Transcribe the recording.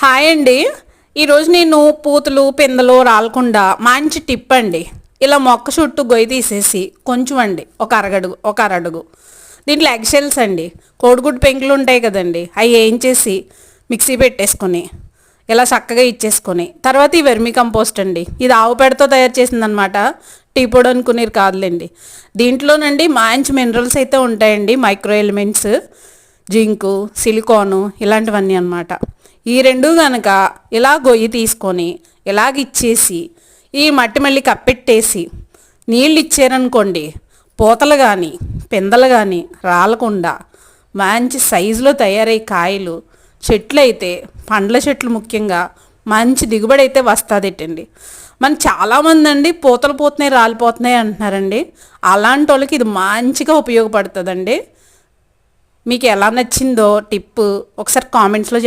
Hi అండి. ఈరోజు నేను పూతలు పిందెలు రాలకుండా మంచి టిప్ అండి. ఇలా మొక్క చుట్టూ గొయ్యి తీసేసి కొంచెం అండి ఒక అరడుగు దీంట్లో ఎగ్ షెల్స్ అండి, కోడిగుడ్డు పెంకులు ఉంటాయి కదండి, అవి వేయించేసి మిక్సీ పెట్టేసుకొని ఇలా చక్కగా ఇచ్చేసుకొని తర్వాత ఈ వెర్మి కంపోస్ట్ అండి, ఇది ఆవు పేడతో తయారు చేసిందనమాట. టీ పొడి అనుకునేది కాదులేండి. దీంట్లోనండి మంచి మినరల్స్ అయితే ఉంటాయండి, మైక్రో ఎలిమెంట్స్, జింకు, సిలికాను ఇలాంటివన్నీ అనమాట. ఈ రెండు కనుక ఇలా గొయ్యి తీసుకొని ఇలాగ ఇచ్చేసి ఈ మట్టి మళ్ళీ కప్పెట్టేసి నీళ్ళు ఇచ్చారనుకోండి, పూతలు కానీ పిందెలు కానీ రాలకుండా మంచి సైజులో తయారయ్యే కాయలు, చెట్లు అయితే పండ్ల చెట్లు ముఖ్యంగా మంచి దిగుబడి అయితే వస్తుందటండి. మన చాలామంది అండి పూతలు పోతున్నాయి రాలిపోతున్నాయి అంటున్నారండి. అలాంటి వాళ్ళకి ఇది మంచిగా ఉపయోగపడుతుందండి. మీకు ఎలా నచ్చిందో టిప్పు ఒకసారి కామెంట్స్లో